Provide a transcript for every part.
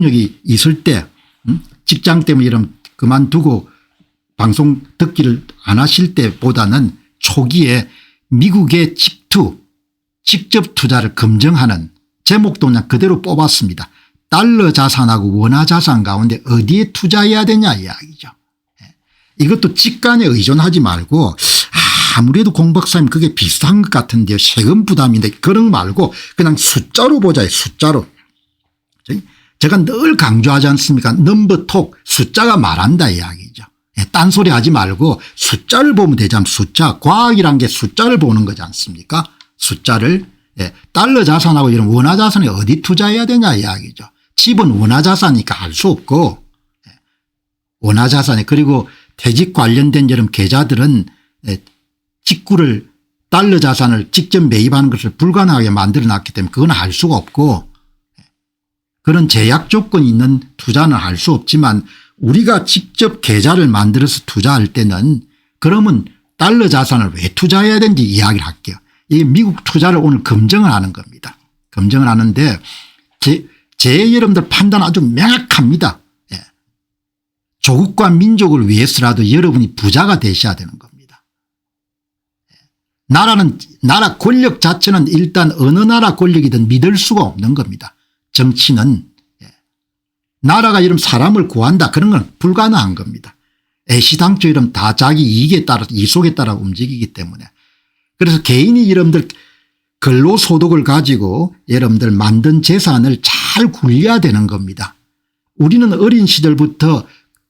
여기 있을 때 직장 때문에 이런 그만두고 방송 듣기를 안 하실 때보다는 초기에 미국의 직접 투자를 검증하는 제목도 그냥 그대로 뽑았습니다. 달러 자산하고 원화 자산 가운데 어디에 투자해야 되냐 이야기죠. 이것도 직간에 의존하지 말고 아무래도 공 박사님 그게 비슷한 것 같은데요. 세금 부담인데 그런 말고 그냥 숫자로 보자. 숫자로. 제가 늘 강조하지 않습니까? 넘버톡 숫자가 말한다 이야기죠. 딴소리 하지 말고 숫자를 보면 되잖아요. 숫자. 과학이란 게 숫자를 보는 거지 않습니까? 숫자를. 달러 자산하고 이런 원화 자산에 어디 투자해야 되냐 이야기죠. 집은 원화 자산이니까 할 수 없고 원화 자산에 그리고 퇴직 관련된 이런 계좌들은 직구를 달러 자산을 직접 매입하는 것을 불가능하게 만들어 놨기 때문에 그건 할 수가 없고 그런 제약 조건이 있는 투자는 할 수 없지만 우리가 직접 계좌를 만들어서 투자할 때는 그러면 달러 자산을 왜 투자해야 되는지 이야기를 할게요. 이게 미국 투자를 오늘 검증을 하는 겁니다. 검증을 하는데 제 여러분들 판단 아주 명확합니다. 조국과 민족을 위해서라도 여러분이 부자가 되셔야 되는 겁니다. 나라 권력 자체는 일단 어느 나라 권력이든 믿을 수가 없는 겁니다. 정치는 나라가 이런 사람을 구한다 그런 건 불가능한 겁니다. 애시당초 이런 다 자기 이익에 따라 이속에 따라 움직이기 때문에 그래서 개인이 여러분들 근로소득을 가지고 여러분들 만든 재산을 잘 굴려야 되는 겁니다. 우리는 어린 시절부터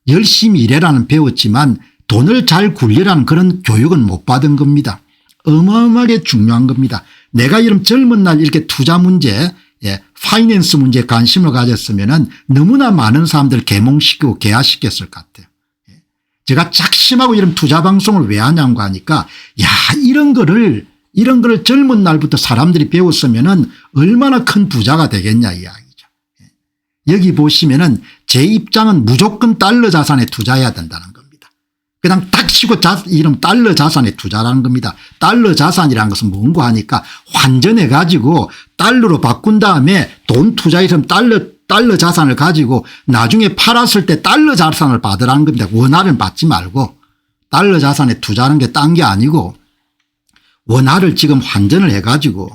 열심히 일해라는 배웠지만 돈을 잘 굴리라는 그런 교육은 못 받은 겁니다. 어마어마하게 중요한 겁니다. 내가 이런 젊은 날 이렇게 투자 문제 파이낸스 문제에 관심을 가졌으면 너무나 많은 사람들을 계몽시키고 개화시켰을 것 같아요. 제가 작심하고 이런 투자 방송을 왜 하냐고 하니까 야 이런 거를 젊은 날부터 사람들이 배웠으면 얼마나 큰 부자가 되겠냐 이야기죠. 여기 보시면은 제 입장은 무조건 달러 자산에 투자해야 된다는 겁니다. 그냥 딱 치고 이름 달러 자산에 투자라는 겁니다. 달러 자산이라는 것은 뭔가 하니까 환전해 가지고 달러로 바꾼 다음에 돈 투자해서 달러 자산을 가지고 나중에 팔았을 때 달러 자산을 받으라는 겁니다. 원화를 받지 말고 달러 자산에 투자하는 게 딴 게 아니고 원화를 지금 환전을 해 가지고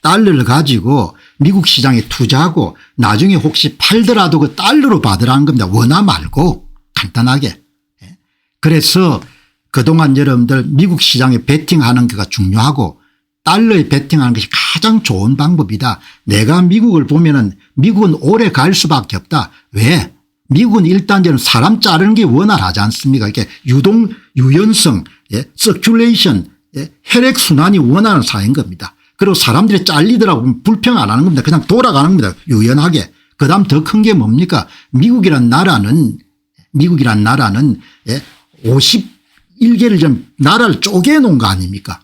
달러를 가지고 미국 시장에 투자하고 나중에 혹시 팔더라도 그 달러로 받으라는 겁니다. 원화 말고 간단하게. 그래서 그동안 여러분들 미국 시장에 베팅하는 게가 중요하고 달러에 베팅하는 것이 가장 좋은 방법이다. 내가 미국을 보면은 미국은 오래 갈 수밖에 없다. 왜? 미국은 일단 사람 자르는 게 원활하지 않습니까? 이렇게 유연성, 서큘레이션, 혈액순환이 원활한 사회인 겁니다. 그리고 사람들이 잘리더라고 불평 안 하는 겁니다. 그냥 돌아가는 겁니다. 유연하게. 그다음 더 큰 게 뭡니까? 미국이란 나라는 51개를 좀 나라를 쪼개놓은 거 아닙니까?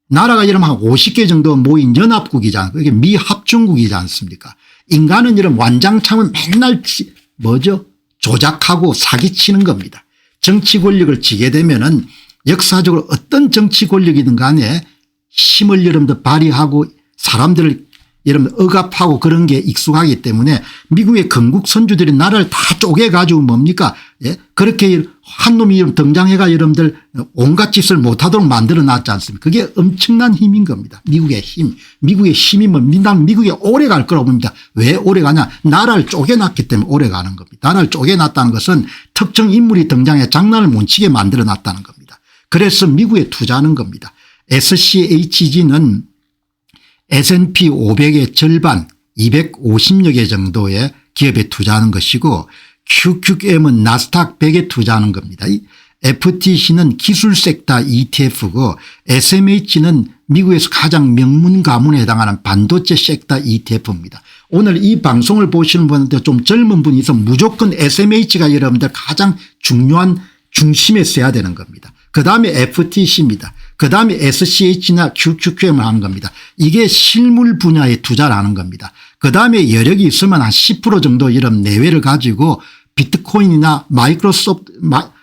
나라가 이러면 한 50개 정도 모인 연합국이잖아요. 그게 미합중국이지 않습니까? 인간은 이런 완장창을 맨날 조작하고 사기치는 겁니다. 정치 권력을 쥐게 되면은 역사적으로 어떤 정치 권력이든 간에 힘을 여러분들 발휘하고 사람들을 여러분 억압하고 그런 게 익숙하기 때문에 미국의 건국 선주들이 나라를 다 쪼개가지고 뭡니까? 그렇게 한 놈이 등장해가 여러분들 온갖 짓을 못하도록 만들어 놨지 않습니까? 그게 엄청난 힘인 겁니다. 미국의 힘. 미국의 힘이면 난 미국에 오래 갈 거라고 봅니다. 왜 오래 가냐? 나라를 쪼개놨기 때문에 오래 가는 겁니다. 나라를 쪼개놨다는 것은 특정 인물이 등장해 장난을 못 치게 만들어 놨다는 겁니다. 그래서 미국에 투자하는 겁니다. SCHG는 S&P 500의 절반 250여 개 정도의 기업에 투자하는 것이고 QQM은 나스닥 100에 투자하는 겁니다. FTC는 기술 섹터 ETF고 SMH는 미국에서 가장 명문 가문에 해당하는 반도체 섹터 ETF입니다. 오늘 이 방송을 보시는 분한테 좀 젊은 분이 있으면 무조건 SMH가 여러분들 가장 중요한 중심에 써야 되는 겁니다. 그다음에 FTC입니다. 그다음에 SCH나 QQQM을 하는 겁니다. 이게 실물 분야에 투자를 하는 겁니다. 그다음에 여력이 있으면 한 10% 정도 이런 내외를 가지고 비트코인이나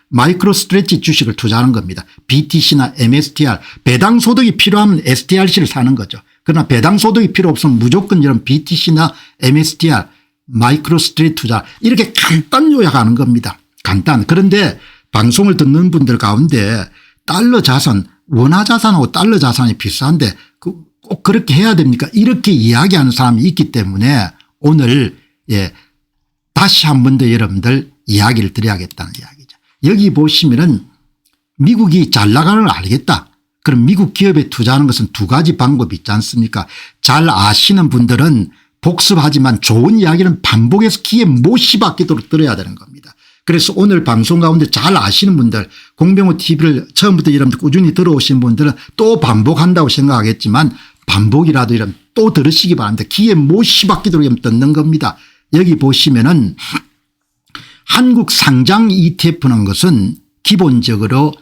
마이크로스트레치 주식을 투자하는 겁니다. BTC나 MSTR. 배당소득이 필요하면 STRC를 사는 거죠. 그러나 배당소득이 필요 없으면 무조건 이런 BTC나 MSTR 마이크로스트레이트 투자 이렇게 간단 요약하는 겁니다. 간단. 그런데 방송을 듣는 분들 가운데 달러 자산 원화 자산하고 달러 자산이 비슷한데 꼭 그렇게 해야 됩니까? 이렇게 이야기하는 사람이 있기 때문에 오늘 다시 한 번 더 여러분들 이야기를 드려야겠다는 이야기죠. 여기 보시면은 미국이 잘 나가는 걸 알겠다. 그럼 미국 기업에 투자하는 것은 두 가지 방법이 있지 않습니까? 잘 아시는 분들은 복습하지만 좋은 이야기는 반복해서 귀에 못이 박히도록 들어야 되는 겁니다. 그래서 오늘 방송 가운데 잘 아시는 분들 공병호 TV를 처음부터 여러분들 꾸준히 들어오신 분들은 또 반복한다고 생각하겠지만 반복이라도 이런 또 들으시기 바랍니다. 귀에 못이 박히도록 듣는 겁니다. 여기 보시면은 한국 상장 ETF는 것은 기본적으로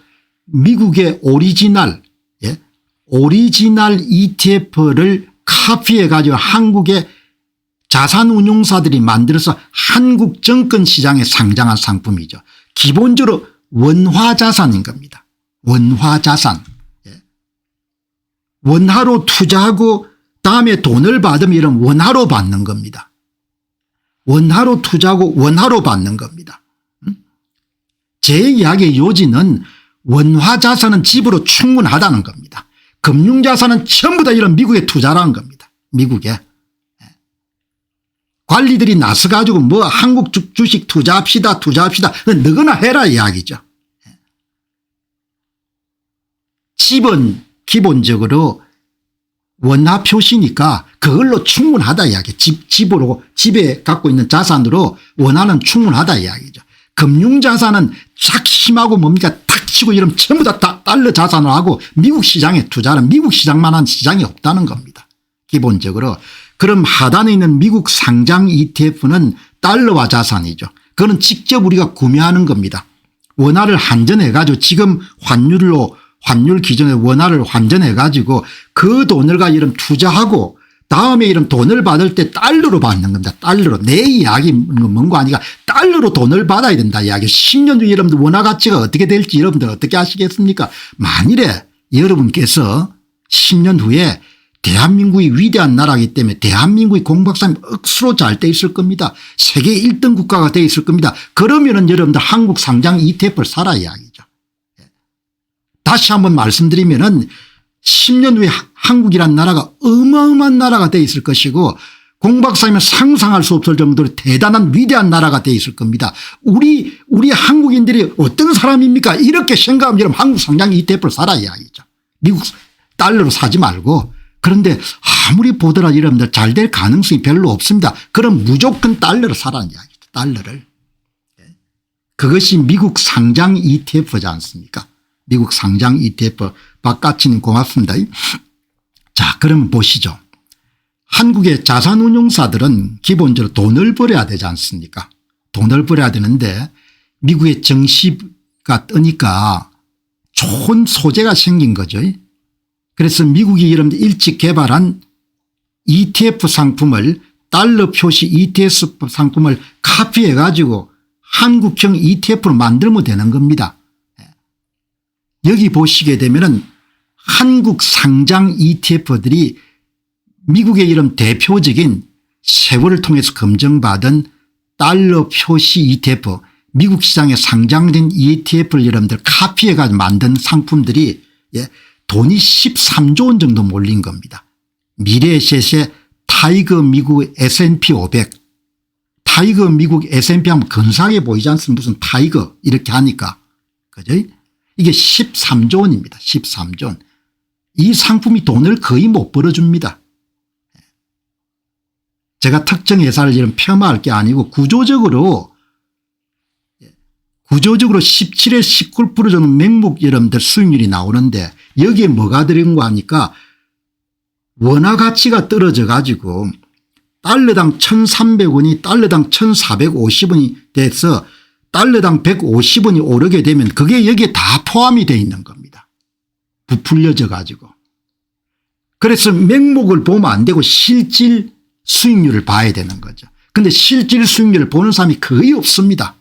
미국의 오리지널 ETF를 카피해 가지고 한국의 자산운용사들이 만들어서 한국 증권시장에 상장한 상품이죠. 기본적으로 원화자산인 겁니다. 원화자산. 원화로 투자하고 다음에 돈을 받으면 이런 원화로 받는 겁니다. 원화로 투자하고 원화로 받는 겁니다. 제 이야기의 요지는 원화자산은 집으로 충분하다는 겁니다. 금융자산은 전부 다 이런 미국에 투자라는 겁니다. 미국에. 관리들이 나서 가지고 뭐 한국 주식 투자합시다 너거나 해라 이야기죠. 집은 기본적으로 원화 표시니까 그걸로 충분하다 이야기. 집에 갖고 있는 자산으로 원화는 충분하다 이야기죠. 금융자산은 작심하고 뭡니까 탁 치고 이러면 전부 다 달러 자산을 하고 미국 시장에 투자하는 미국 시장만한 시장이 없다는 겁니다. 기본적으로. 그럼 하단에 있는 미국 상장 ETF는 달러화 자산이죠. 그거는 직접 우리가 구매하는 겁니다. 원화를 환전해 가지고 지금 환율 기준에 원화를 환전해 가지고 그 돈을 가지고 이런 투자하고 다음에 이런 돈을 받을 때 달러로 받는 겁니다. 달러로. 내 이야기는 뭔가 아니까 달러로 돈을 받아야 된다 이야기. 10년 뒤에 여러분들 원화 가치가 어떻게 될지 여러분들 어떻게 아시겠습니까? 만일에 여러분께서 10년 후에 대한민국이 위대한 나라이기 때문에 대한민국이 공박사님 억수로 잘 돼 있을 겁니다. 세계 1등 국가가 돼 있을 겁니다. 그러면은 여러분들 한국 상장 ETF를 사라 이야기죠. 다시 한번 말씀드리면은 10년 후에 한국이란 나라가 어마어마한 나라가 돼 있을 것이고 공박사님은 상상할 수 없을 정도로 대단한 위대한 나라가 돼 있을 겁니다. 우리 한국인들이 어떤 사람입니까? 이렇게 생각하면 여러분 한국 상장 ETF를 사라 이야기죠. 미국 달러로 사지 말고. 그런데 아무리 보더라도 여러분들 잘 될 가능성이 별로 없습니다. 그럼 무조건 달러를 사라는 이야기죠. 달러를. 그것이 미국 상장 ETF지 않습니까? 미국 상장 ETF. 박가치님 고맙습니다. 자, 그러면 보시죠. 한국의 자산운용사들은 기본적으로 돈을 벌어야 되지 않습니까? 돈을 벌어야 되는데 미국의 정시가 뜨니까 좋은 소재가 생긴 거죠. 그래서 미국이 여러분들 일찍 개발한 ETF 상품을 달러 표시 ETF 상품을 카피해 가지고 한국형 ETF로 만들면 되는 겁니다. 여기 보시게 되면은 한국 상장 ETF들이 미국의 이런 대표적인 세월을 통해서 검증받은 달러 표시 ETF 미국 시장에 상장된 ETF를 여러분들 카피해 가지고 만든 상품들이 돈이 13조 원 정도 몰린 겁니다. 미래에셋의 타이거 미국 S&P 500 타이거 미국 S&P 하면 근사하게 보이지 않습니까? 무슨 타이거 이렇게 하니까. 그죠? 이게 13조 원입니다. 13조 원. 이 상품이 돈을 거의 못 벌어줍니다. 제가 특정 회사를 이런 폄하할 게 아니고 구조적으로 17에 19% 정도 맹목 여러분들 수익률이 나오는데 여기에 뭐가 들어간 거 하니까 원화 가치가 떨어져 가지고 달러당 1,300원이 달러당 1,450원이 돼서 달러당 150원이 오르게 되면 그게 여기에 다 포함이 되어 있는 겁니다. 부풀려져 가지고. 그래서 맹목을 보면 안 되고 실질 수익률을 봐야 되는 거죠. 그런데 실질 수익률을 보는 사람이 거의 없습니다.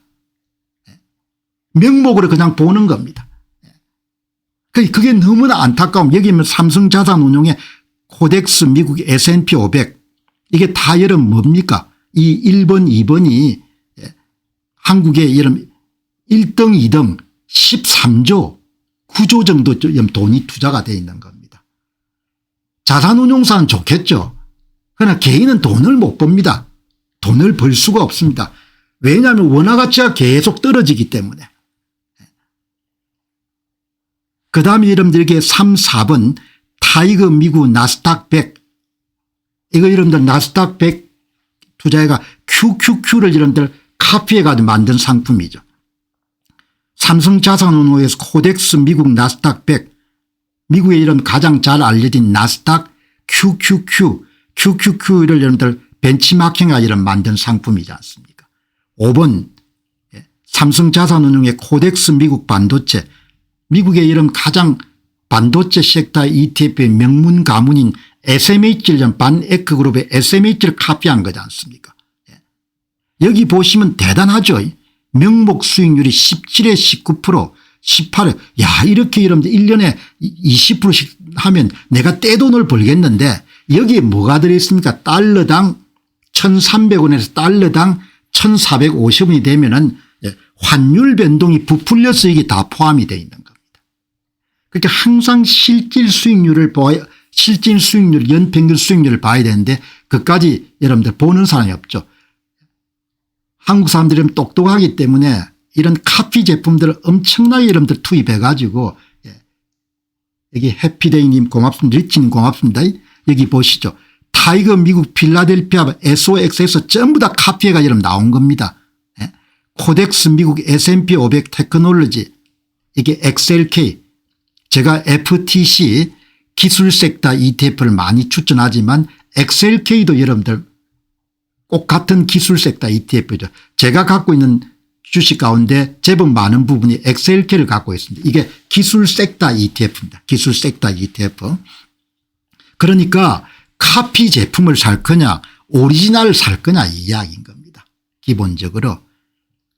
명목으로 그냥 보는 겁니다. 그게 너무나 안타까움. 여기 있는 삼성자산운용의 코덱스 미국 S&P 500 이게 다 여러분 뭡니까? 이 1번 2번이 한국의 이런 1등 2등 13조 9조 정도 돈이 투자가 되어 있는 겁니다. 자산운용사는 좋겠죠. 그러나 개인은 돈을 못 법니다. 돈을 벌 수가 없습니다. 왜냐하면 원화가치가 계속 떨어지기 때문에. 그다음에 여러분들에게 3, 4번 타이거 미국 나스닥 100 이거 여러분들 나스닥 100 투자해가 QQQ를 여러분들 카피해 가지고 만든 상품이죠. 삼성자산운용에서 코덱스 미국 나스닥 100 미국의 이름 가장 잘 알려진 나스닥 QQQ를 여러분들 벤치마킹하여 이런 만든 상품이지 않습니까. 5번 삼성자산운용의 코덱스 미국 반도체 미국의 이름 가장 반도체 섹터 ETF의 명문 가문인 SMH를 반에크그룹의 SMH를 카피한 거지 않습니까. 여기 보시면 대단하죠. 명목 수익률이 17에 19% 18에 야 이렇게 여러분들 1년에 20%씩 하면 내가 떼돈을 벌겠는데 여기에 뭐가 들어있습니까. 달러당 1,300원에서 달러당 1,450원이 되면은 환율 변동이 부풀려서 이게 다 포함이 되어 있는 겁니다. 그러니까 항상 실질 수익률을 실질 수익률 연평균 수익률을 봐야 되는데 그까지 여러분들 보는 사람이 없죠. 한국 사람들이 똑똑하기 때문에 이런 카피 제품들을 엄청나게 여러분들 투입해 가지고 여기 해피데이님 고맙습니다. 리치님 고맙습니다. 여기 보시죠. 타이거 미국 필라델피아 SOX에서 전부 다 카피해가 여러분 나온 겁니다. 코덱스 미국 S&P 500 테크놀로지 이게 XLK 제가 FTC 기술 섹터 ETF를 많이 추천하지만 XLK도 여러분들 꼭 같은 기술 섹터 ETF죠. 제가 갖고 있는 주식 가운데 제법 많은 부분이 XLK를 갖고 있습니다. 이게 기술 섹터 ETF입니다. 기술 섹터 ETF. 그러니까 카피 제품을 살 거냐 오리지널을 살 거냐 이 이야기인 겁니다. 기본적으로.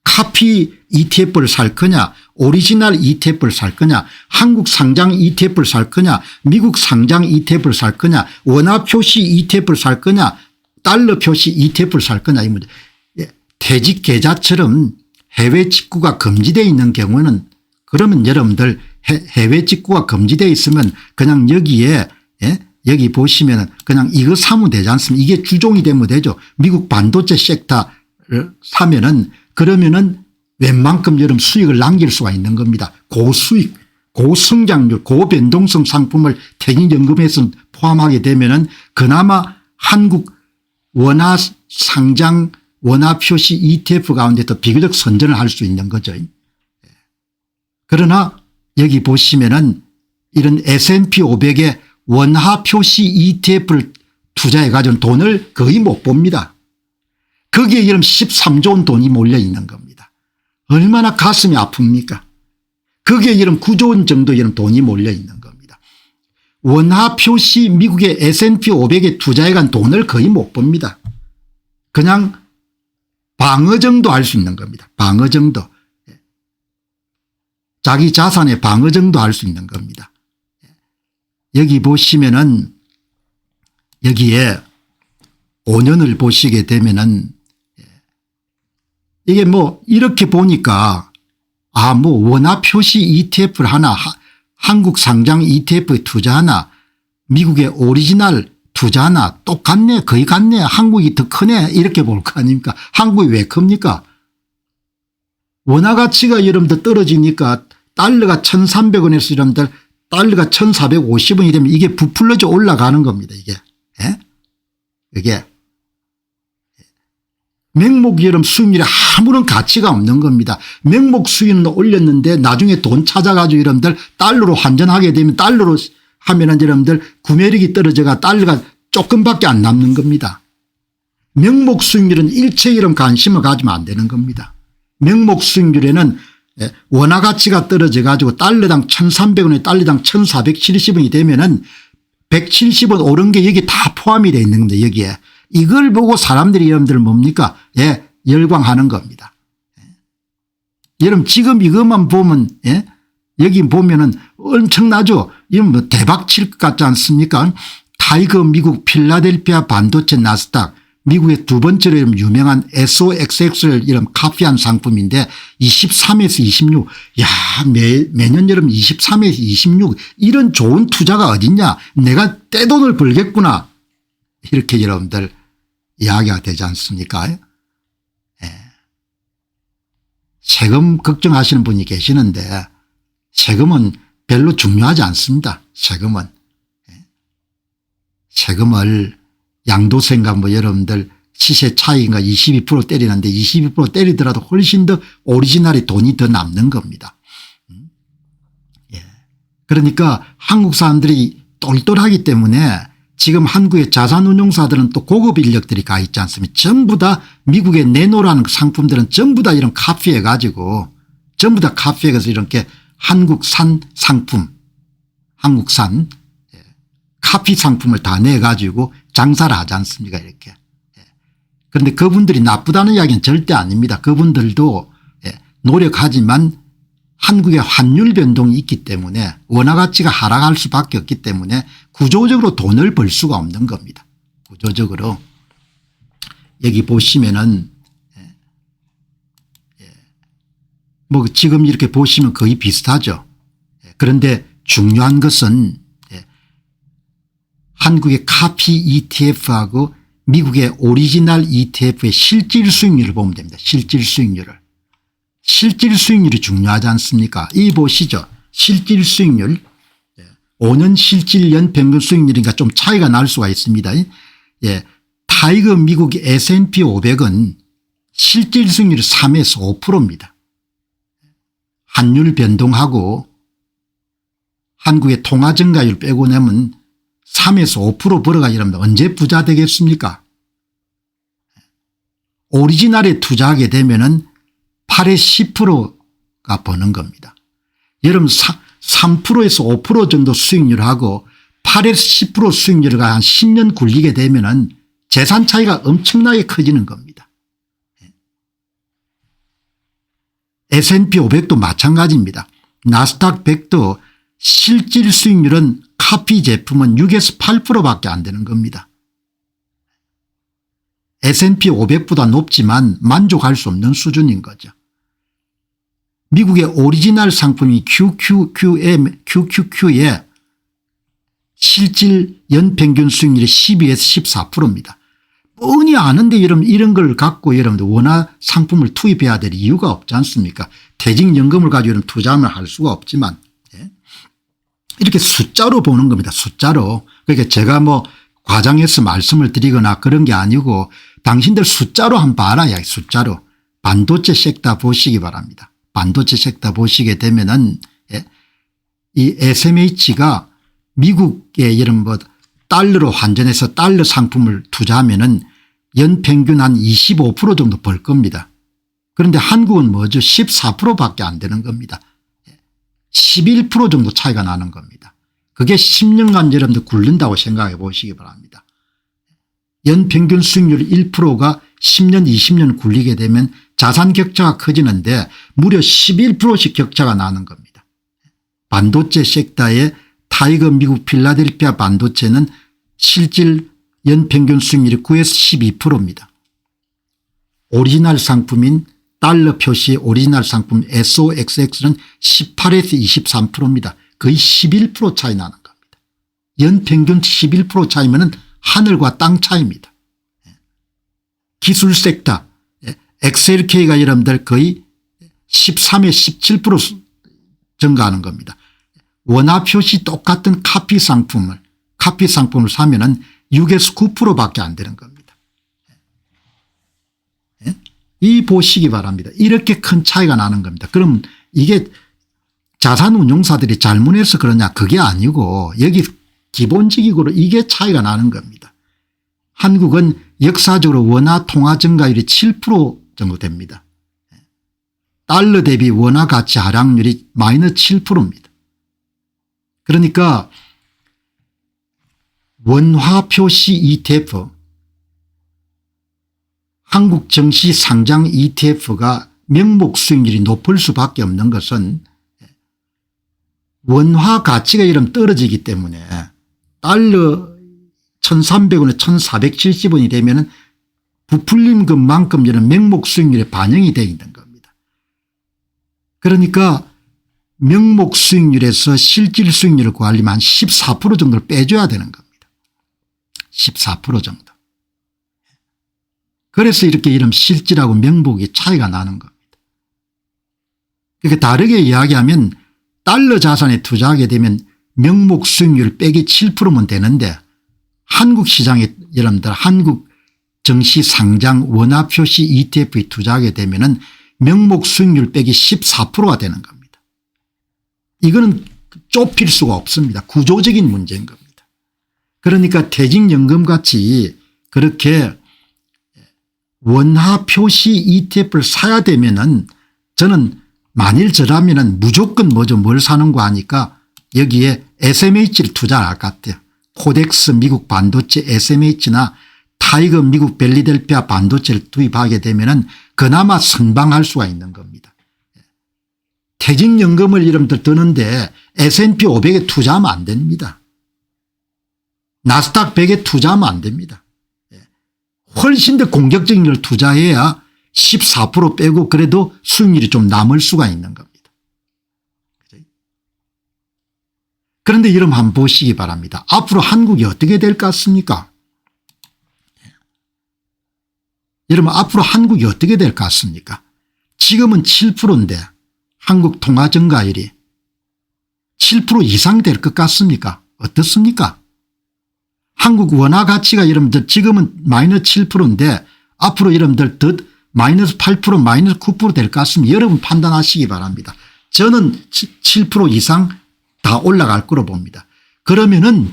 카피 ETF를 살 거냐 오리지널 ETF를 살 거냐 한국 상장 ETF를 살 거냐 미국 상장 ETF를 살 거냐 원화 표시 ETF를 살 거냐 달러 표시 ETF를 살 거냐 이 문제. 퇴직 계좌처럼 해외 직구가 금지되어 있는 경우는 그러면 여러분들 해외 직구가 금지되어 있으면 그냥 여기에 여기 보시면 그냥 이거 사면 되지 않습니까. 이게 주종이 되면 되죠. 미국 반도체 섹터를 사면은 그러면은 웬만큼 여러분 수익을 남길 수가 있는 겁니다. 고수익 고성장률 고변동성 상품을 퇴직연금에서 포함하게 되면은 그나마 한국 원화 상장 원화 표시 ETF 가운데도 비교적 선전을 할 수 있는 거죠. 그러나 여기 보시면은 이런 S&P 500의 원화 표시 ETF를 투자해 가지고 돈을 거의 못 봅니다. 거기에 이런 13조 원 돈이 몰려 있는 겁니다. 얼마나 가슴이 아픕니까. 거기에 이런 9조 원 정도 이런 돈이 몰려 있는 겁니다. 원화 표시 미국의 S&P 500에 투자해 간 돈을 거의 못 봅니다. 그냥 방어 정도 할 수 있는 겁니다. 방어 정도. 자기 자산의 방어 정도 할 수 있는 겁니다. 여기 보시면은 여기에 5년을 보시게 되면은 이게 뭐 이렇게 보니까 뭐 원화 표시 ETF를 하나 한국 상장 ETF에 투자하나 미국의 오리지널 투자하나 똑같네 거의 같네 한국이 더 크네 이렇게 볼 거 아닙니까. 한국이 왜 큽니까. 원화 가치가 여러분들 떨어지니까 달러가 1,300원에서 여러분들 달러가 1,450원이 되면 이게 부풀려져 올라가는 겁니다. 이게 명목 여러분 수익률이 아무런 가치가 없는 겁니다. 명목 수익은 올렸는데 나중에 돈 찾아가지고 여러분들 달러로 환전하게 되면 달러로 하면은 여러분들 구매력이 떨어져가 달러가 조금밖에 안 남는 겁니다. 명목 수익률은 일체 이런 관심을 가지면 안 되는 겁니다. 명목 수익률에는 원화 가치가 떨어져 가지고 달러당 1,300원에 달러당 1,470원이 되면은 170원 오른 게 여기 다 포함이 되어 있는 겁니다. 여기에. 이걸 보고 사람들이 여러분들 뭡니까? 열광하는 겁니다. 여러분 지금 이것만 보면 여기 보면은 엄청나죠. 이건 뭐 대박 칠 것 같지 않습니까? 타이거 미국 필라델피아 반도체 나스닥 미국의 두 번째로 유명한 SOXX를 이런 카피한 상품인데 23에서 26. 야, 매년 여름 23에서 26 이런 좋은 투자가 어딨냐. 내가 떼돈을 벌겠구나. 이렇게 여러분들 이야기가 되지 않습니까? 예. 세금 걱정하시는 분이 계시는데 세금은 별로 중요하지 않습니다. 세금은. 예. 세금을 양도세인가 뭐 여러분들 시세 차이인가 22% 때리는데 22% 때리더라도 훨씬 더 오리지널이 돈이 더 남는 겁니다. 예. 그러니까 한국 사람들이 똘똘하기 때문에 지금 한국의 자산운용사들은 또 고급 인력들이 가 있지 않습니까? 전부 다 미국에 내놓으라는 상품들은 전부 다 이런 카피해 가지고 전부 다 카피해서 이렇게 한국산 상품 한국산 카피 상품을 다 내가지고 장사를 하지 않습니까 이렇게. 그런데 그분들이 나쁘다는 이야기는 절대 아닙니다. 그분들도 노력하지만 한국의 환율 변동이 있기 때문에 원화 가치가 하락할 수밖에 없기 때문에 구조적으로 돈을 벌 수가 없는 겁니다. 구조적으로. 여기 보시면은 뭐 지금 이렇게 보시면 거의 비슷하죠. 그런데 중요한 것은 한국의 카피 ETF하고 미국의 오리지널 ETF의 실질 수익률을 보면 됩니다. 실질 수익률을. 실질 수익률이 중요하지 않습니까? 이 보시죠. 실질 수익률 5년 실질 연평균 수익률이니까 좀 차이가 날 수가 있습니다. 예, 타이거 미국 S&P 500은 실질 수익률이 3에서 5%입니다. 환율 변동하고 한국의 통화 증가율 빼고 내면 3에서 5% 벌어가 이러면 언제 부자 되겠습니까? 오리지널에 투자하게 되면은 8에서 10%가 버는 겁니다. 여러분 3%에서 5% 정도 수익률하고 8에서 10% 수익률과 한 10년 굴리게 되면은 재산 차이가 엄청나게 커지는 겁니다. S&P 500도 마찬가지입니다. 나스닥 100도 실질 수익률은 카피 제품은 6에서 8%밖에 안 되는 겁니다. S&P 500보다 높지만 만족할 수 없는 수준인 거죠. 미국의 오리지널 상품이 QQQ의 실질 연평균 수익률이 12에서 14%입니다. 뻔히 아는데 이런 걸 갖고 여러분들 원화 상품을 투입해야 될 이유가 없지 않습니까? 퇴직연금을 가지고 투자하면 할 수가 없지만 이렇게 숫자로 보는 겁니다. 숫자로. 그러니까 제가 뭐 과장해서 말씀을 드리거나 그런 게 아니고 당신들 숫자로 한번 봐라. 숫자로. 반도체 섹터 보시기 바랍니다. 반도체 섹터 보시게 되면은 이 SMH가 미국의 이런 뭐 달러로 환전해서 달러 상품을 투자하면은 연평균 한 25% 정도 벌 겁니다. 그런데 한국은 뭐죠? 14%밖에 안 되는 겁니다. 11% 정도 차이가 나는 겁니다. 그게 10년간 여러분들 굴른다고 생각해 보시기 바랍니다. 연평균 수익률 1%가 10년 20년 굴리게 되면 자산 격차가 커지는데 무려 11%씩 격차가 나는 겁니다. 반도체 섹터의 타이거 미국 필라델피아 반도체는 실질 연평균 수익률이 9에서 12%입니다. 오리지널 상품인 달러 표시 오리지널 상품 SOXX는 18에서 23%입니다. 거의 11% 차이 나는 겁니다. 연평균 11% 차이면 하늘과 땅 차이입니다. 기술 섹터 XLK가 여러분들 거의 13에서 17% 증가하는 겁니다. 원화 표시 똑같은 카피 상품을 사면은 6에서 9%밖에 안 되는 겁니다. 이 보시기 바랍니다. 이렇게 큰 차이가 나는 겁니다. 그럼 이게 자산운용사들이 잘못해서 그러냐? 그게 아니고 여기 기본적으로 이게 차이가 나는 겁니다. 한국은 역사적으로 원화 통화 증가율이 7% 정도 됩니다. 달러 대비 원화 가치 하락률이 마이너스 7%입니다. 그러니까 원화 표시 ETF 한국 증시 상장 ETF가 명목 수익률이 높을 수밖에 없는 것은 원화 가치가 이름 떨어지기 때문에 달러 1,300원에 1,470원이 되면 부풀림금만큼 이런 명목 수익률에 반영이 되어 있는 겁니다. 그러니까 명목 수익률에서 실질 수익률을 구하려면 한 14% 정도를 빼줘야 되는 겁니다. 14% 정도. 그래서 이렇게 이런 실질하고 명목이 차이가 나는 겁니다. 그러니까 다르게 이야기하면 달러 자산에 투자하게 되면 명목 수익률 빼기 7%면 되는데 한국 시장에 여러분들 한국 증시 상장 원화 표시 ETF에 투자하게 되면은 명목 수익률 빼기 14%가 되는 겁니다. 이거는 좁힐 수가 없습니다. 구조적인 문제인 겁니다. 그러니까 퇴직연금 같이 그렇게 원화 표시 ETF를 사야 되면은 저는 만일 저라면은 무조건 뭐죠 뭘 사는 거 하니까 여기에 SMH를 투자할 것 같아요. 코덱스 미국 반도체 SMH나 타이거 미국 벨리델피아 반도체를 투입하게 되면은 그나마 선방할 수가 있는 겁니다. 퇴직연금을 여러분들 드는데 S&P 500에 투자하면 안 됩니다. 나스닥 100에 투자하면 안 됩니다. 훨씬 더 공격적인 걸 투자해야 14% 빼고 그래도 수익률이 좀 남을 수가 있는 겁니다. 그런데 여러분 한번 보시기 바랍니다. 앞으로 한국이 어떻게 될 것 같습니까? 여러분 앞으로 한국이 어떻게 될 것 같습니까? 지금은 7%인데 한국 통화 증가율이 7% 이상 될 것 같습니까? 어떻습니까? 한국 원화 가치가 여러분들 지금은 마이너스 7%인데 앞으로 여러분들 더 마이너스 8% 마이너스 9% 될 것 같습니다. 여러분 판단하시기 바랍니다. 저는 7% 이상 다 올라갈 거로 봅니다. 그러면은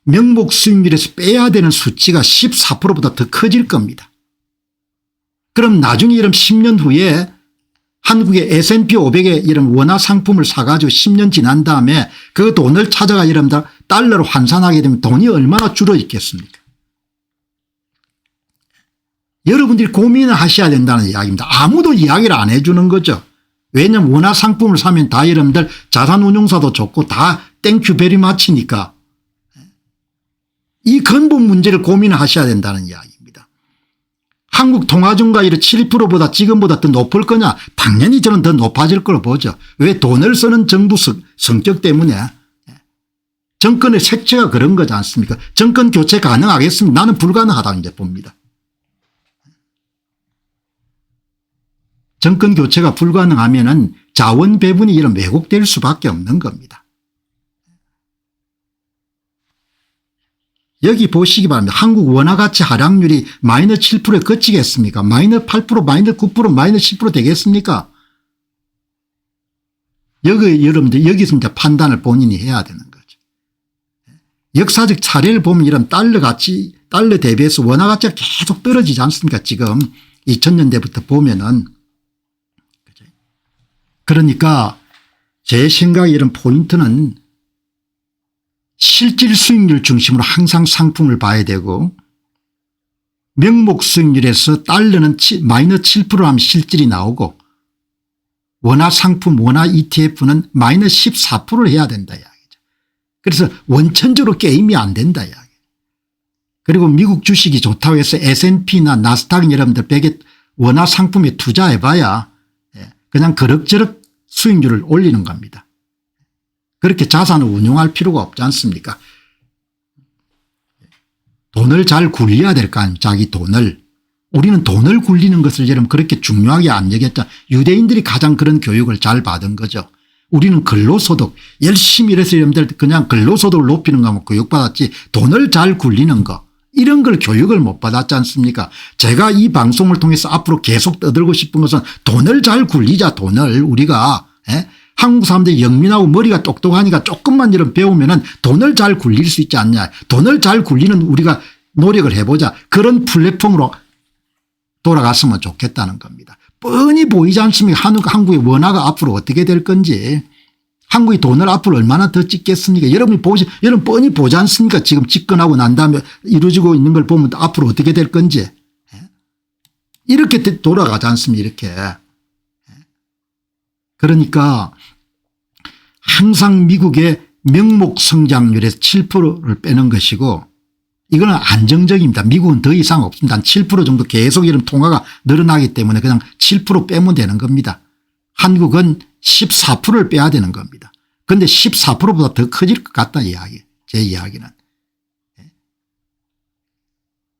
명목 수익률에서 빼야 되는 수치가 14%보다 더 커질 겁니다. 그럼 나중에 이런 10년 후에 한국의 S&P 500의 이런 원화 상품을 사가지고 10년 지난 다음에 그 돈을 찾아가 여러분들 달러로 환산하게 되면 돈이 얼마나 줄어 있겠습니까? 여러분들이 고민을 하셔야 된다는 이야기입니다. 아무도 이야기를 안 해 주는 거죠. 왜냐하면 원화 상품을 사면 다 여러분들 자산운용사도 좋고 다 땡큐 베리 마치니까 이 근본 문제를 고민하셔야 된다는 이야기입니다. 한국 통화증가율이 7%보다 지금보다 더 높을 거냐? 당연히 저는 더 높아질 거로 보죠. 왜? 돈을 쓰는 정부 성격 때문에. 정권의 색채가 그런 거지 않습니까? 정권 교체 가능하겠습니까? 나는 불가능하다고 이제 봅니다. 정권 교체가 불가능하면은 자원 배분이 이런 왜곡될 수밖에 없는 겁니다. 여기 보시기 바랍니다. 한국 원화 가치 하락률이 마이너스 7%에 그치겠습니까? 마이너스 8% 마이너스 9% 마이너스 10% 되겠습니까? 여러분들 여기서 이제 판단을 본인이 해야 되는 거죠. 역사적 사례를 보면 이런 달러 대비해서 원화 가치가 계속 떨어지지 않습니까? 지금 2000년대부터 보면은. 그러니까 제 생각에 이런 포인트는 실질 수익률 중심으로 항상 상품을 봐야 되고 명목 수익률에서 달러는 마이너스 7% 하면 실질이 나오고 원화 상품 원화 ETF는 마이너스 14%를 해야 된다 이야기죠. 그래서 원천적으로 게임이 안 된다 이야기. 그리고 미국 주식이 좋다고 해서 S&P나 나스닥 여러분들 100에 원화 상품에 투자해봐야 그냥 그럭저럭 수익률을 올리는 겁니다. 그렇게 자산을 운용할 필요가 없지 않습니까? 돈을 잘 굴려야 될 거 아닙니까? 자기 돈을. 우리는 돈을 굴리는 것을 여러분 그렇게 중요하게 안 여겼잖아요. 유대인들이 가장 그런 교육을 잘 받은 거죠. 우리는 근로소득 열심히 일해서 여러분들 그냥 근로소득을 높이는 거 하면 교육받았지 돈을 잘 굴리는 거 이런 걸 교육을 못 받았지 않습니까? 제가 이 방송을 통해서 앞으로 계속 떠들고 싶은 것은 돈을 잘 굴리자 돈을 우리가 한국 사람들이 영민하고 머리가 똑똑하니까 조금만 이런 배우면은 돈을 잘 굴릴 수 있지 않냐. 돈을 잘 굴리는 우리가 노력을 해보자. 그런 플랫폼으로 돌아갔으면 좋겠다는 겁니다. 뻔히 보이지 않습니까? 한국의 원화가 앞으로 어떻게 될 건지. 한국이 돈을 앞으로 얼마나 더 찍겠습니까? 여러분 뻔히 보지 않습니까? 지금 집권하고 난 다음에 이루어지고 있는 걸 보면 앞으로 어떻게 될 건지. 이렇게 돌아가지 않습니까? 이렇게. 그러니까 항상 미국의 명목 성장률에서 7%를 빼는 것이고 이거는 안정적입니다. 미국은 더 이상 없습니다. 한 7% 정도 계속 이런 통화가 늘어나기 때문에 그냥 7% 빼면 되는 겁니다. 한국은 14%를 빼야 되는 겁니다. 그런데 14%보다 더 커질 것 같다 이야기. 제 이야기는.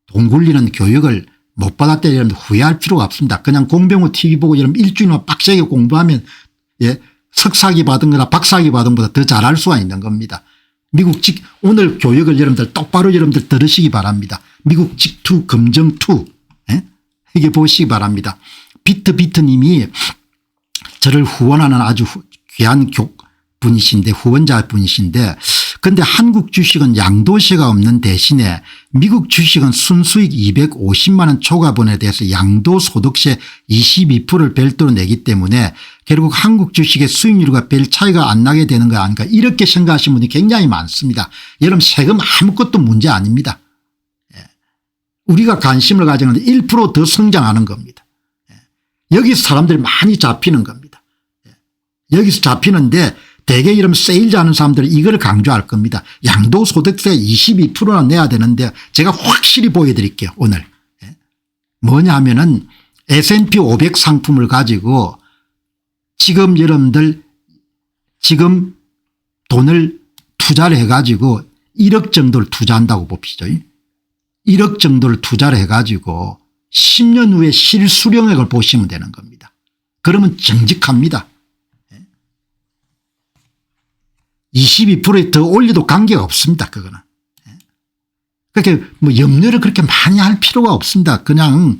돈 굴리는 교육을 못 받았다 이러면 후회할 필요가 없습니다. 그냥 공병호 TV 보고 이러면 일주일만 빡세게 공부하면 석사기 받은 거나 박사기 받은 것보다 더 잘할 수가 있는 겁니다. 미국 오늘 교육을 여러분들 똑바로 여러분들 들으시기 바랍니다. 미국 직투 검정투 이게 보시기 바랍니다. 비트님이 저를 후원하는 아주 귀한 분이신데 후원자 분이신데 그런데 한국 주식은 양도세가 없는 대신에 미국 주식은 순수익 250만 원 초과분에 대해서 양도소득세 22%를 별도로 내기 때문에 결국 한국 주식의 수익률과 별 차이가 안 나게 되는 거 아닌가 이렇게 생각하시는 분이 굉장히 많습니다. 여러분 세금 아무것도 문제 아닙니다. 우리가 관심을 가지는 1% 더 성장하는 겁니다. 여기서 사람들이 많이 잡히는 겁니다. 여기서 잡히는데 대개 이런 세일즈 하는 사람들은 이걸 강조할 겁니다. 양도소득세 22%나 내야 되는데 제가 확실히 보여드릴게요 오늘. 뭐냐 하면은 S&P 500 상품을 가지고 지금 여러분들 지금 돈을 투자를 해가지고 1억 정도를 투자한다고 봅시다. 1억 정도를 투자를 해가지고 10년 후에 실수령액을 보시면 되는 겁니다. 그러면 정직합니다. 22%에 더 올려도 관계가 없습니다. 그거는. 그렇게 뭐 염려를 그렇게 많이 할 필요가 없습니다. 그냥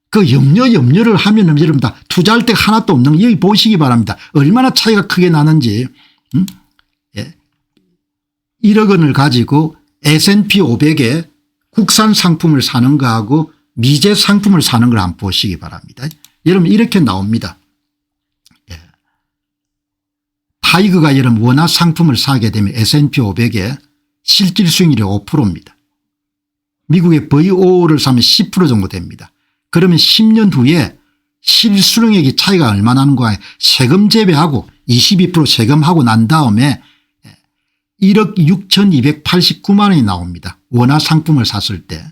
그 염려를 하면은 여러분 다 투자할 때 하나도 없는 거 여기 보시기 바랍니다. 얼마나 차이가 크게 나는지 1억 원을 가지고 S&P 500에 국산 상품을 사는 거하고 미제 상품을 사는 걸 한번 보시기 바랍니다. 여러분 이렇게 나옵니다. 타이거가 이런 원화 상품을 사게 되면 S&P 500에 실질 수익률이 5%입니다. 미국의 VO를 사면 10% 정도 됩니다. 그러면 10년 후에 실수령액이 차이가 얼마나 나는 거야. 세금 제외하고 22% 세금하고 난 다음에 1억 6,289만 원이 나옵니다. 원화 상품을 샀을 때.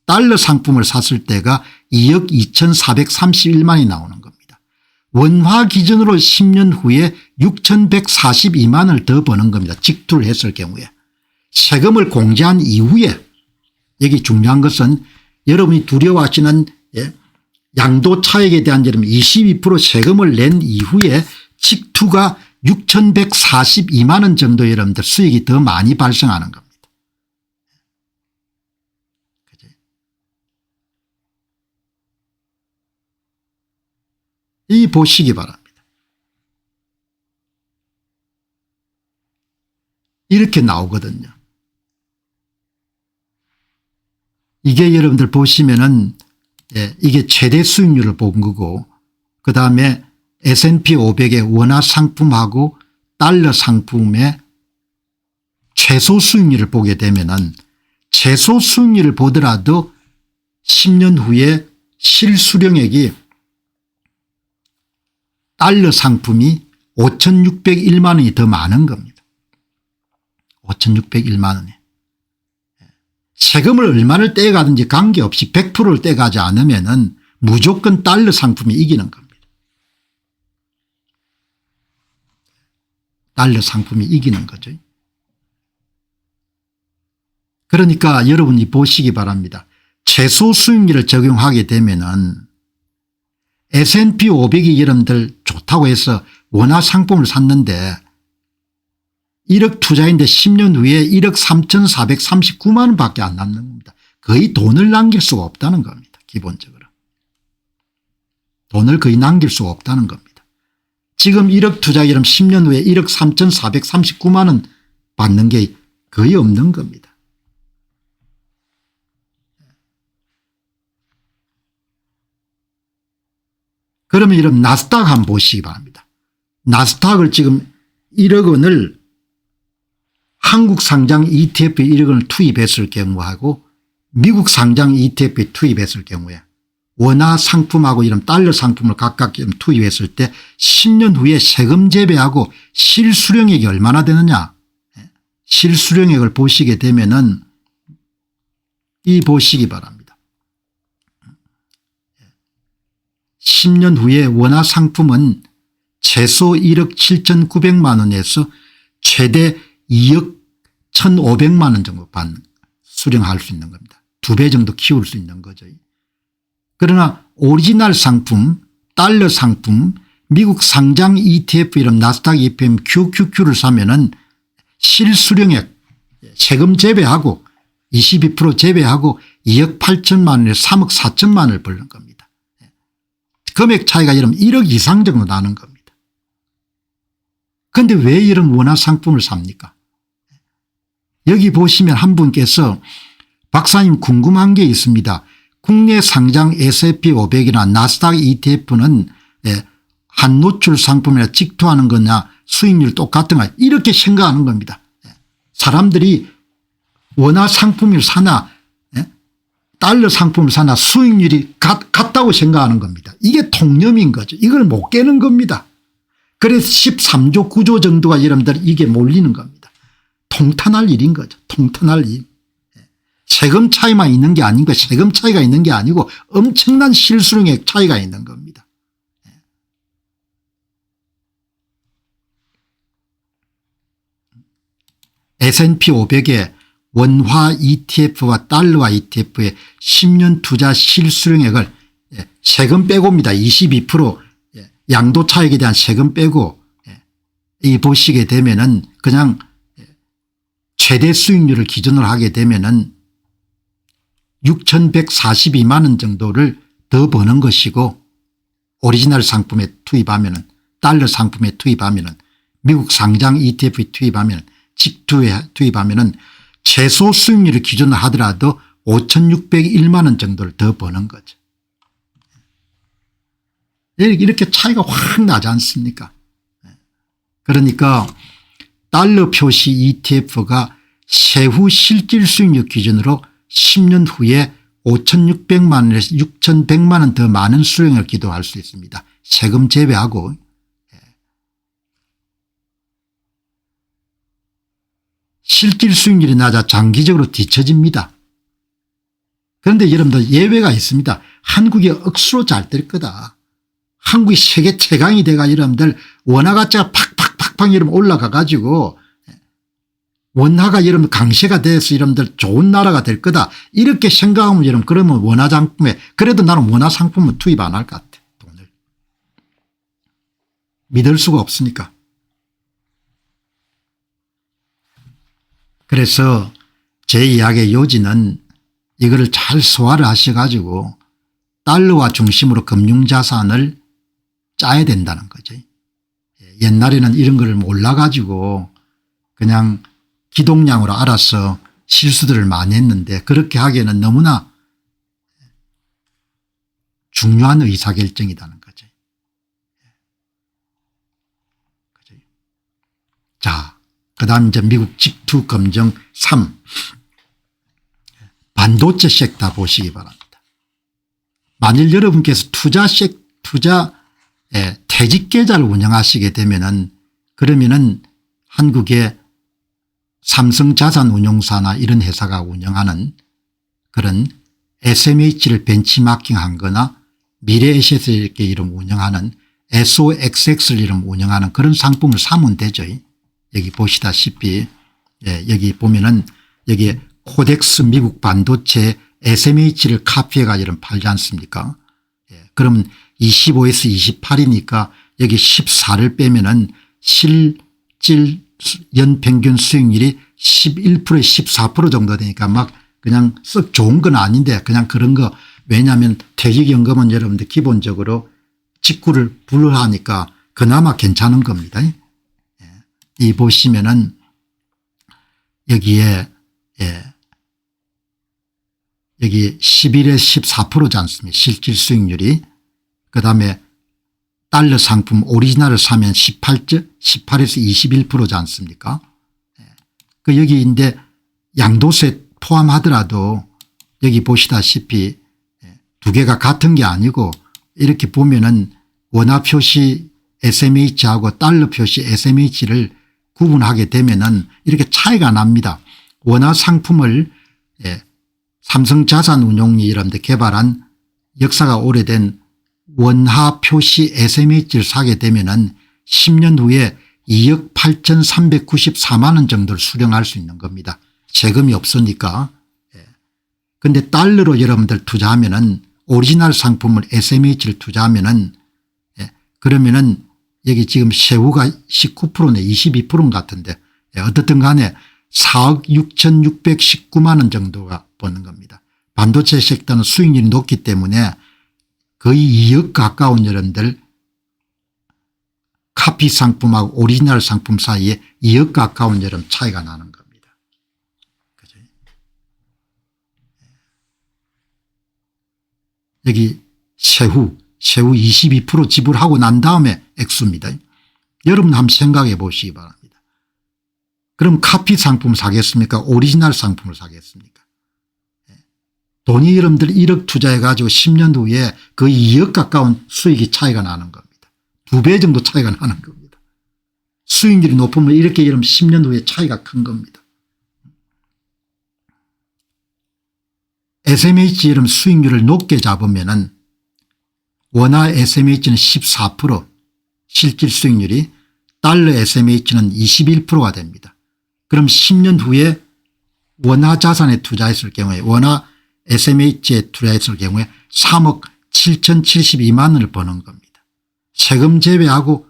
달러 상품을 샀을 때가 2억 2,431만 원이 나오는 겁니다. 원화 기준으로 10년 후에 6,142만 원을 더 버는 겁니다. 직투를 했을 경우에. 세금을 공제한 이후에 여기 중요한 것은 여러분이 두려워하시는 양도 차익에 대한 22% 세금을 낸 이후에 직투가 6,142만 원 정도 여러분들 수익이 더 많이 발생하는 겁니다. 이 보시기 바랍니다. 이렇게 나오거든요. 이게 여러분들 보시면은 이게 최대 수익률을 본 거고 그다음에 S&P 500의 원화 상품하고 달러 상품의 최소 수익률을 보게 되면은 최소 수익률을 보더라도 10년 후에 실수령액이 달러 상품이 5,601만 원이 더 많은 겁니다. 5,601만 원이. 세금을 얼마를 떼가든지 관계없이 100%를 떼가지 않으면은 무조건 달러 상품이 이기는 겁니다. 달러 상품이 이기는 거죠. 그러니까 여러분이 보시기 바랍니다. 최소 수익률을 적용하게 되면은 S&P 500이 여러분들 좋다고 해서 원화 상품을 샀는데 1억 투자인데 10년 후에 1억 3,439만 원밖에 안 남는 겁니다. 거의 돈을 남길 수가 없다는 겁니다. 기본적으로. 돈을 거의 남길 수가 없다는 겁니다. 지금 1억 투자 이러면 10년 후에 1억 3,439만 원 받는 게 거의 없는 겁니다. 그러면 이런 나스닥 한번 보시기 바랍니다. 나스닥을 지금 1억 원을 한국 상장 ETF에 1억 원을 투입했을 경우하고 미국 상장 ETF에 투입했을 경우에 원화 상품하고 이런 달러 상품을 각각 투입했을 때 10년 후에 세금 제외하고 실수령액이 얼마나 되느냐. 실수령액을 보시게 되면은 이 보시기 바랍니다. 10년 후에 원화 상품은 최소 1억 7,900만 원에서 최대 2억 1,500만 원 정도 수령할 수 있는 겁니다. 2배 정도 키울 수 있는 거죠. 그러나 오리지널 상품, 달러 상품, 미국 상장 ETF 이런 나스닥 EPM QQQ를 사면은 실수령액 세금 제외하고 22% 제외하고 2억 8천만 원에서 3억 4천만 원을 벌는 겁니다. 금액 차이가 이러면 1억 이상 정도 나는 겁니다. 그런데 왜 이런 원화 상품을 삽니까? 여기 보시면 한 분께서 박사님 궁금한 게 있습니다. 국내 상장 S&P 500이나 나스닥 ETF는 한 노출 상품이나 직투하는 거냐 수익률 똑같은가 이렇게 생각하는 겁니다. 사람들이 원화 상품을 사나 달러 상품을 사나 수익률이 같다고 생각하는 겁니다. 이게 통념인 거죠. 이걸 못 깨는 겁니다. 그래서 13조 9조 정도가 여러분들 이게 몰리는 겁니다. 통탄할 일인 거죠. 통탄할 일. 세금 차이만 있는 게 아닌 거 세금 차이가 있는 게 아니고 엄청난 실수령액 차이가 있는 겁니다. S&P 500의 원화 ETF와 달러화 ETF의 10년 투자 실수령액을 세금 빼고입니다. 22% 양도 차익에 대한 세금 빼고 이 보시게 되면은 그냥 최대 수익률을 기준으로 하게 되면은 6,142만 원 정도를 더 버는 것이고 오리지널 상품에 투입하면은 달러 상품에 투입하면은 미국 상장 ETF에 투입하면 직투에 투입하면은 최소 수익률을 기준으로 하더라도 5,601만 원 정도를 더 버는 거죠. 이렇게 차이가 확 나지 않습니까? 그러니까 달러 표시 ETF가 세후 실질 수익률 기준으로 10년 후에 5,600만 원에서 6,100만 원 더 많은 수령을 기도할 수 있습니다. 세금 제외하고. 실질 수익률이 낮아 장기적으로 뒤처집니다. 그런데 여러분들 예외가 있습니다. 한국이 억수로 잘 될 거다. 한국이 세계 최강이 돼가 여러분들 원화 가치가 팍팍팍팍 여러분 올라가 가지고 원화가 여러분 강세가 돼서 여러분들 좋은 나라가 될 거다. 이렇게 생각하면 여러분 그러면 원화 상품에 그래도 나는 원화 상품은 투입 안 할 것 같아. 돈을. 믿을 수가 없으니까. 그래서 제 이야기의 요지는 이거를 잘 소화를 하셔가지고 달러화 중심으로 금융자산을 짜야 된다는 거죠. 옛날에는 이런 걸 몰라가지고 그냥 기동량으로 알아서 실수들을 많이 했는데 그렇게 하기에는 너무나 중요한 의사결정이라는 거죠. 자, 그다음 이제 미국 직투 검증 3 반도체 섹터 보시기 바랍니다. 만일 여러분께서 투자 퇴직 계좌를 운영하시게 되면은 그러면은 한국의 삼성자산운용사나 이런 회사가 운영하는 그런 SMH를 벤치마킹한 거나 미래에셋을 이렇게 이름 운영하는 SOXX를 이름 운영하는 그런 상품을 사면 되죠. 여기 보시다시피 여기 보면은 여기 코덱스 미국 반도체 SMH를 카피해가 이런 팔지 않습니까? 그러면 25에서 28이니까 여기 14를 빼면은 실질 연평균 수익률이 11% 14% 정도 되니까 막 그냥 썩 좋은 건 아닌데 그냥 그런 거 왜냐하면 퇴직연금은 여러분들 기본적으로 직구를 불허하니까 그나마 괜찮은 겁니다. 이 보시면은 여기에 여기 11에서 14%지 않습니까? 실질 수익률이. 그다음에 달러 상품 오리지널을 사면 18에서 21%지 않습니까? 그 여기인데 양도세 포함하더라도 여기 보시다시피 두 개가 같은 게 아니고 이렇게 보면은 원화 표시 SMH하고 달러 표시 SMH를 구분하게 되면은 이렇게 차이가 납니다. 원화 상품을 삼성자산운용이 이런데 개발한 역사가 오래된 원화 표시 SMH를 사게 되면은 10년 후에 2억 8,394만 원 정도를 수령할 수 있는 겁니다. 세금이 없으니까. 그런데 달러로 여러분들 투자하면은 오리지널 상품을 SMH를 투자하면은 그러면은 여기 지금 세후가 19%네 22%인 것 같은데 어떻든 간에 4억 6,619만 원 정도가 버는 겁니다. 반도체 섹터는 수익률이 높기 때문에 거의 2억 가까운 여러분들 카피 상품하고 오리지널 상품 사이에 2억 가까운 여러분 차이가 나는 겁니다. 그죠? 여기 세후 22% 지불하고 난 다음에 액수입니다. 여러분 한번 생각해 보시기 바랍니다. 그럼 카피 상품 사겠습니까? 오리지널 상품을 사겠습니까? 돈이 여러분들 1억 투자해 가지고 10년 후에 거의 2억 가까운 수익이 차이가 나는 겁니다. 2배 정도 차이가 나는 겁니다. 수익률이 높으면 이렇게 여러분 10년 후에 차이가 큰 겁니다. SMH 여러분 수익률을 높게 잡으면은 원화 SMH는 14% 실질 수익률이 달러 SMH는 21%가 됩니다. 그럼 10년 후에 원화 자산에 투자했을 경우에 원화 SMH에 투자했을 경우에 3억 7,072만 원을 버는 겁니다. 세금 제외하고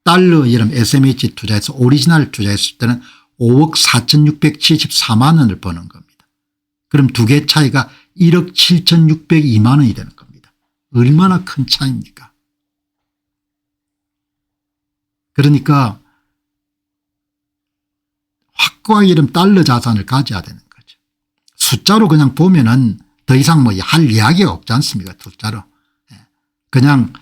달러 여러분 SMH에 투자해서 오리지널 투자했을 때는 5억 4,674만 원을 버는 겁니다. 그럼 두 개 차이가 1억 7,602만 원이 되는 겁니다. 얼마나 큰 차이입니까? 그러니까 확고하게 이런 달러 자산을 가져야 되는 거죠. 숫자로 그냥 보면은 더 이상 뭐 할 이야기가 없지 않습니까? 숫자로. 그냥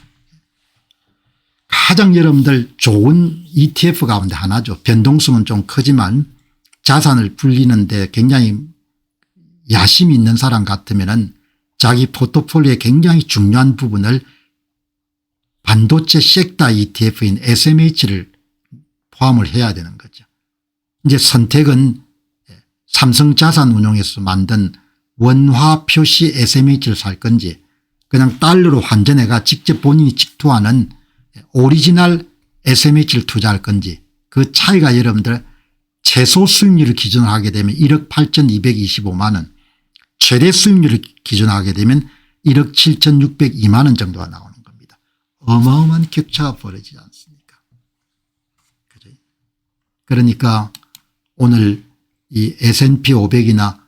가장 여러분들 좋은 ETF 가운데 하나죠. 변동성은 좀 크지만 자산을 불리는데 굉장히 야심이 있는 사람 같으면은 자기 포트폴리오의 굉장히 중요한 부분을 반도체 섹터 ETF인 SMH를 포함을 해야 되는 거죠. 이제 선택은 삼성자산운용에서 만든 원화 표시 SMH를 살 건지 그냥 달러로 환전해가 직접 본인이 직투하는 오리지널 SMH를 투자할 건지 그 차이가 여러분들 최소 수익률을 기준으로 하게 되면 1억 8,225만 원, 최대 수익률을 기준으로 하게 되면 1억 7,602만 원 정도가 나오는 겁니다. 어마어마한 격차가 벌어지지 않습니까? 그러니까 오늘 이 S&P 500이나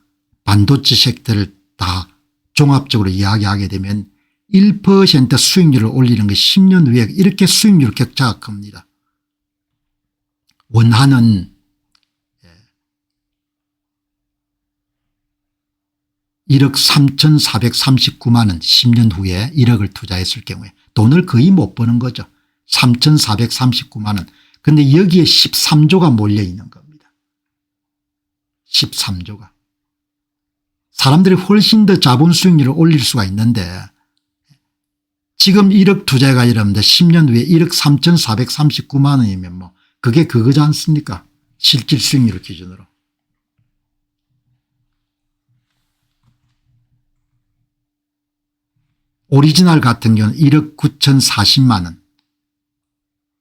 반도체 섹터를 다 종합적으로 이야기하게 되면 1% 수익률을 올리는 게 10년 후에 이렇게 수익률 격차가 큽니다. 원화는 1억 3,439만 원 10년 후에 1억을 투자했을 경우에 돈을 거의 못 버는 거죠. 3,439만 원. 그런데 여기에 13조가 몰려 있는 겁니다. 13조가. 사람들이 훨씬 더 자본 수익률을 올릴 수가 있는데 지금 1억 투자가 이러는데 10년 후에 1억 3,439만 원이면 뭐 그게 그거지 않습니까? 실질 수익률 기준으로. 오리지널 같은 경우는 1억 9,040만 원.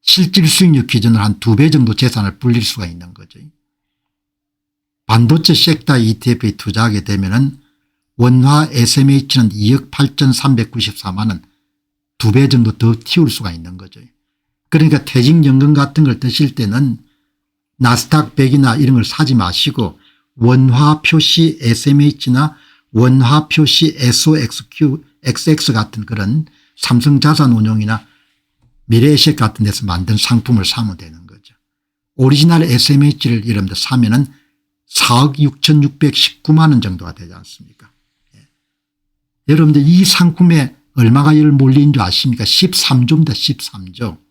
실질 수익률 기준으로 한 2배 정도 재산을 불릴 수가 있는 거죠. 반도체 섹터 ETF에 투자하게 되면은 원화 SMH는 2억 8,394만 원 2배 정도 더 튀울 수가 있는 거죠. 그러니까 퇴직연금 같은 걸 드실 때는 나스닥 100이나 이런 걸 사지 마시고 원화 표시 SMH나 원화 표시 SOXX 같은 그런 삼성자산운용이나 미래에셋 같은 데서 만든 상품을 사면 되는 거죠. 오리지널 SMH를 여러분들 사면은 4억 6,619만 원 정도가 되지 않습니까? 여러분들 이 상품에 얼마가 몰린 줄 아십니까? 13조입니다. 13조.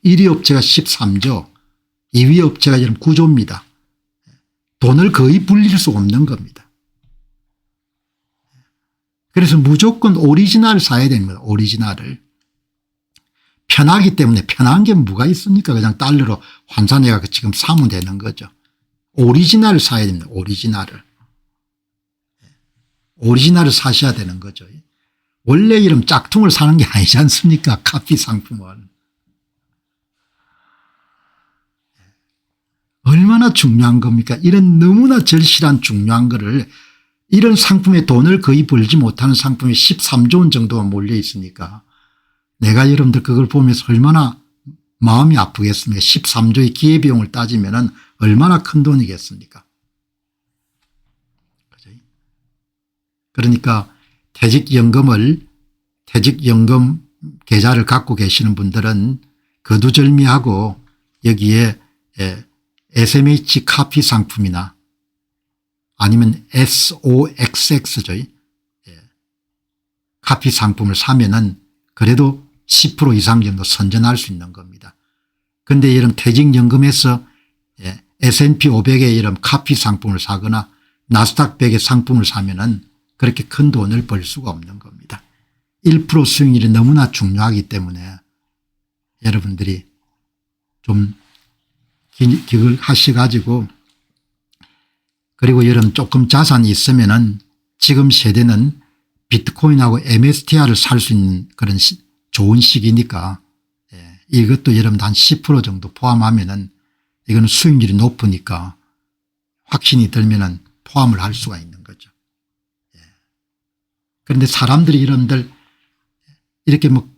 1위 업체가 13조, 2위 업체가 9조입니다. 돈을 거의 불릴 수 없는 겁니다. 그래서 무조건 오리지널을 사야 되는 거예요. 오리지널을. 편하기 때문에 편한 게 뭐가 있습니까? 그냥 달러로 환산해가 지금 사면 되는 거죠. 오리지널을 사야 됩니다. 오리지널을. 오리지널을 사셔야 되는 거죠. 원래 이름 짝퉁을 사는 게 아니지 않습니까? 카피 상품은. 얼마나 중요한 겁니까? 이런 너무나 절실한 중요한 거를 이런 상품에 돈을 거의 벌지 못하는 상품이 13조 원 정도가 몰려 있으니까 내가 여러분들 그걸 보면서 얼마나 마음이 아프겠습니까? 13조의 기회비용을 따지면 얼마나 큰 돈이겠습니까? 그러니까 퇴직연금 계좌를 갖고 계시는 분들은 거두절미하고 여기에 SMH 카피 상품이나 아니면 SOXX죠. 카피 상품을 사면은 그래도 10% 이상 정도 선전할 수 있는 겁니다. 그런데 이런 퇴직연금에서 S&P 500의 이런 카피 상품을 사거나 나스닥 100의 상품을 사면은 그렇게 큰 돈을 벌 수가 없는 겁니다. 1% 수익률이 너무나 중요하기 때문에 여러분들이 좀 기억을 하셔가지고 그리고 여러분 조금 자산이 있으면은 지금 세대는 비트코인하고 MSTR을 살 수 있는 그런 좋은 시기니까 이것도 여러분 한 10% 정도 포함하면은 이거는 수익률이 높으니까 확신이 들면은 포함을 할 수가 있는 거죠. 그런데 사람들이 여러분들 이렇게 뭐